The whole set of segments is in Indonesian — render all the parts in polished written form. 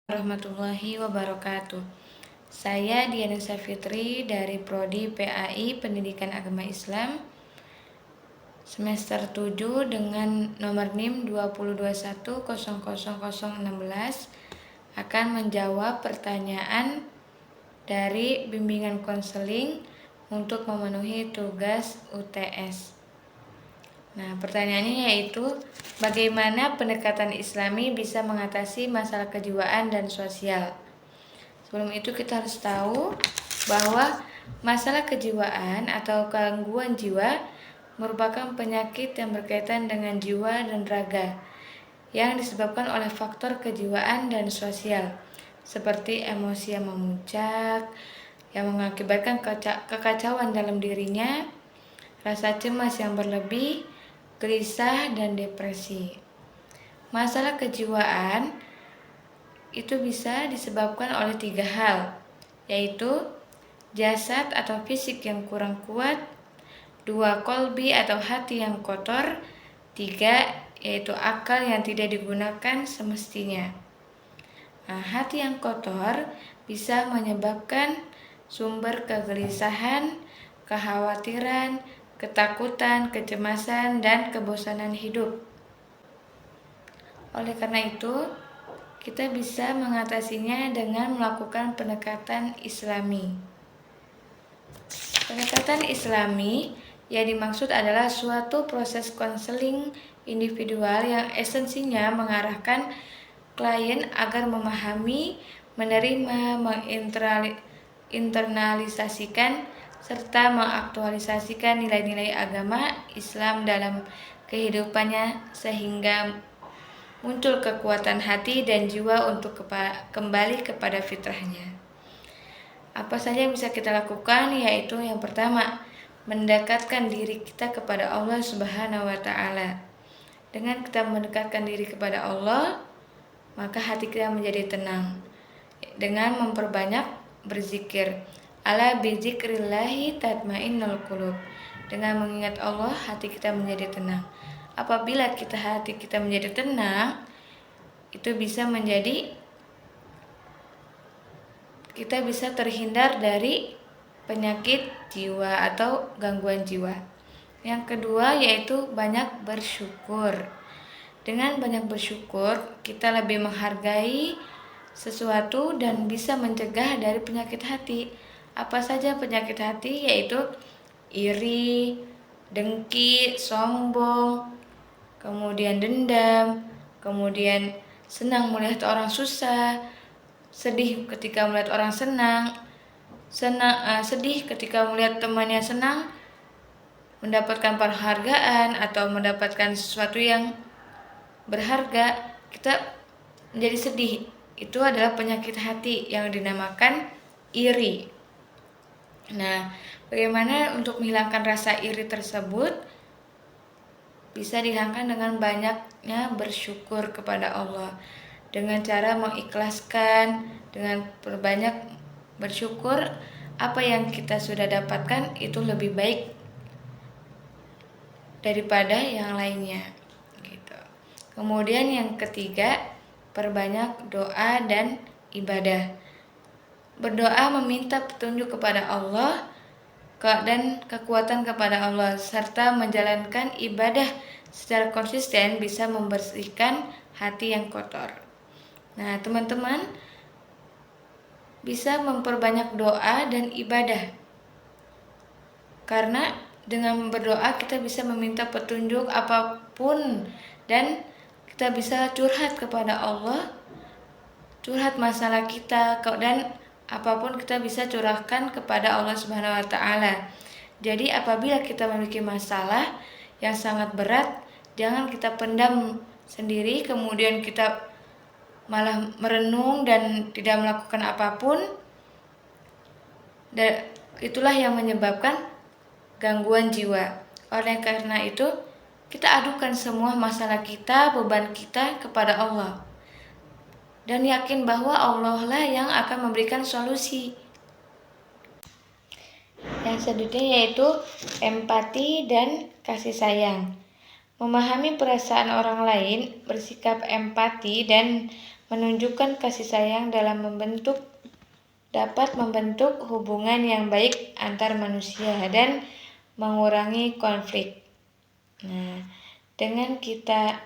Warahmatullahi wabarakatuh. Saya Diana Safitri dari Prodi PAI Pendidikan Agama Islam semester 7 dengan nomor NIM 2021000016 akan menjawab pertanyaan dari bimbingan konseling untuk memenuhi tugas UTS. Nah, pertanyaannya yaitu bagaimana pendekatan Islami bisa mengatasi masalah kejiwaan dan sosial. Sebelum itu kita harus tahu bahwa masalah kejiwaan atau gangguan jiwa merupakan penyakit yang berkaitan dengan jiwa dan raga yang disebabkan oleh faktor kejiwaan dan sosial seperti emosi yang memuncak yang mengakibatkan kekacauan dalam dirinya, rasa cemas yang berlebih, gelisah, dan depresi. Masalah kejiwaan itu bisa disebabkan oleh 3 hal, yaitu jasad atau fisik yang kurang kuat, 2 kolbi atau hati yang kotor, 3 yaitu akal yang tidak digunakan semestinya. Nah, hati yang kotor bisa menyebabkan sumber kegelisahan, kekhawatiran, ketakutan, kecemasan, dan kebosanan hidup. Oleh karena itu, kita bisa mengatasinya dengan melakukan pendekatan Islami. Pendekatan Islami yang dimaksud adalah suatu proses konseling individual yang esensinya mengarahkan klien agar memahami, menerima, menginternalisasikan, serta mengaktualisasikan nilai-nilai agama Islam dalam kehidupannya sehingga muncul kekuatan hati dan jiwa untuk kembali kepada fitrahnya. Apa saja yang bisa kita lakukan? Yaitu yang pertama, mendekatkan diri kita kepada Allah Subhanahu wa Ta'ala. Dengan kita mendekatkan diri kepada Allah, maka hati kita menjadi tenang. Dengan memperbanyak berzikir. Ala bizikrillahi tatmainnul qulub. Dengan mengingat Allah, hati kita menjadi tenang. Apabila hati kita menjadi tenang, itu kita bisa terhindar dari penyakit jiwa atau gangguan jiwa. Yang kedua yaitu banyak bersyukur. Dengan banyak bersyukur, kita lebih menghargai sesuatu dan bisa mencegah dari penyakit hati. Apa saja penyakit hati? Yaitu iri, dengki, sombong, kemudian dendam, kemudian senang melihat orang susah, sedih ketika melihat orang senang, sedih ketika melihat temannya senang, mendapatkan penghargaan atau mendapatkan sesuatu yang berharga, kita menjadi sedih. Itu adalah penyakit hati yang dinamakan iri. Nah, bagaimana untuk menghilangkan rasa iri tersebut? Bisa dihilangkan dengan banyaknya bersyukur kepada Allah. Dengan cara mengikhlaskan, dengan berbanyak bersyukur, apa yang kita sudah dapatkan itu lebih baik daripada yang lainnya. Gitu. Kemudian yang ketiga, perbanyak doa dan ibadah. Berdoa meminta petunjuk kepada Allah dan kekuatan kepada Allah, serta menjalankan ibadah secara konsisten bisa membersihkan hati yang kotor. Nah, teman-teman bisa memperbanyak doa dan ibadah. Karena dengan berdoa kita bisa meminta petunjuk apapun dan kita bisa curhat kepada Allah, curhat masalah kita, dan apapun kita bisa curahkan kepada Allah Subhanahu wa Ta'ala. Jadi apabila kita memiliki masalah yang sangat berat, jangan kita pendam sendiri kemudian kita malah merenung dan tidak melakukan apapun. Dan itulah yang menyebabkan gangguan jiwa. Oleh karena itu, kita adukan semua masalah kita, beban kita kepada Allah. Dan yakin bahwa Allah lah yang akan memberikan solusi. Yang selanjutnya yaitu empati dan kasih sayang. Memahami perasaan orang lain, bersikap empati, dan menunjukkan kasih sayang dapat membentuk hubungan yang baik antar manusia dan mengurangi konflik. Nah, dengan kita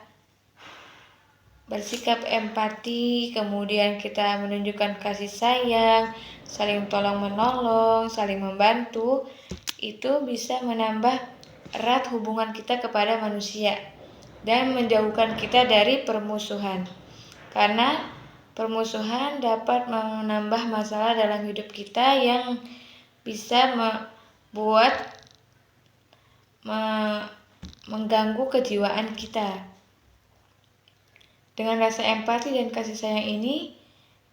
bersikap empati, kemudian kita menunjukkan kasih sayang, saling tolong-menolong, saling membantu, itu bisa menambah erat hubungan kita kepada manusia dan menjauhkan kita dari permusuhan. Karena permusuhan dapat menambah masalah dalam hidup kita yang bisa mengganggu kejiwaan kita. Dengan rasa empati dan kasih sayang ini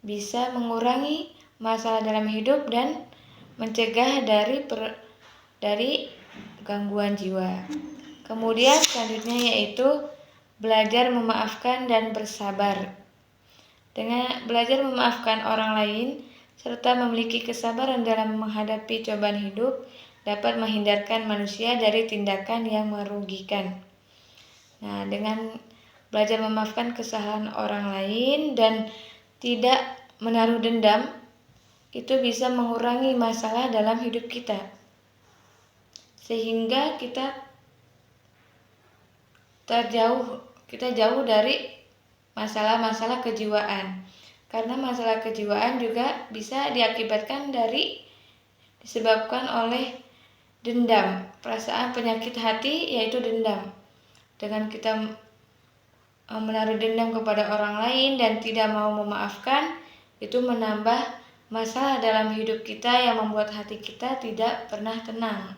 bisa mengurangi masalah dalam hidup dan mencegah dari gangguan jiwa. Kemudian selanjutnya yaitu belajar memaafkan dan bersabar. Dengan belajar memaafkan orang lain serta memiliki kesabaran dalam menghadapi cobaan hidup dapat menghindarkan manusia dari tindakan yang merugikan. Nah, dengan belajar memaafkan kesalahan orang lain dan tidak menaruh dendam, itu bisa mengurangi masalah dalam hidup kita. Sehingga kita jauh dari masalah-masalah kejiwaan. Karena masalah kejiwaan juga bisa disebabkan oleh dendam, perasaan penyakit hati yaitu dendam. Dengan kita menaruh dendam kepada orang lain dan tidak mau memaafkan, itu menambah masalah dalam hidup kita yang membuat hati kita tidak pernah tenang.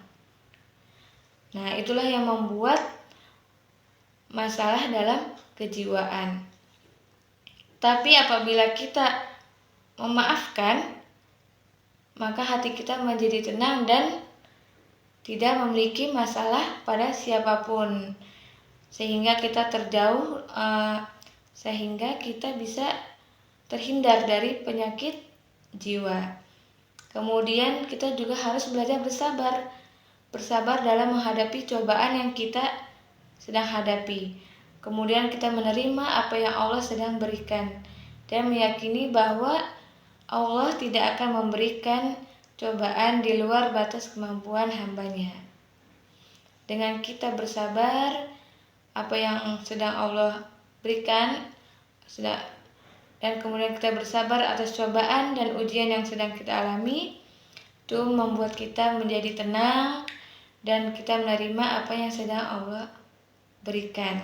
Nah, itulah yang membuat masalah dalam kejiwaan. Tapi apabila kita memaafkan, maka hati kita menjadi tenang dan tidak memiliki masalah pada siapapun. Sehingga kita bisa terhindar dari penyakit jiwa. Kemudian kita juga harus belajar bersabar dalam menghadapi cobaan yang kita sedang hadapi. Kemudian kita menerima apa yang Allah sedang berikan dan meyakini bahwa Allah tidak akan memberikan cobaan di luar batas kemampuan hambanya. Dengan kita bersabar apa yang sedang Allah berikan dan kemudian kita bersabar atas cobaan dan ujian yang sedang kita alami, itu membuat kita menjadi tenang dan kita menerima apa yang sedang Allah berikan.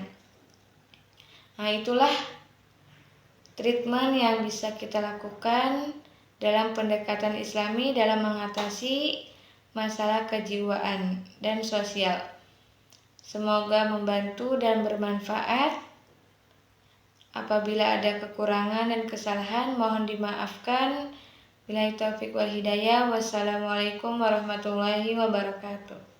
Nah, itulah treatment yang bisa kita lakukan dalam pendekatan Islami dalam mengatasi masalah kejiwaan dan sosial. Semoga membantu dan bermanfaat. Apabila ada kekurangan dan kesalahan, mohon dimaafkan. Billahi taufiq wal hidayah. Wassalamualaikum warahmatullahi wabarakatuh.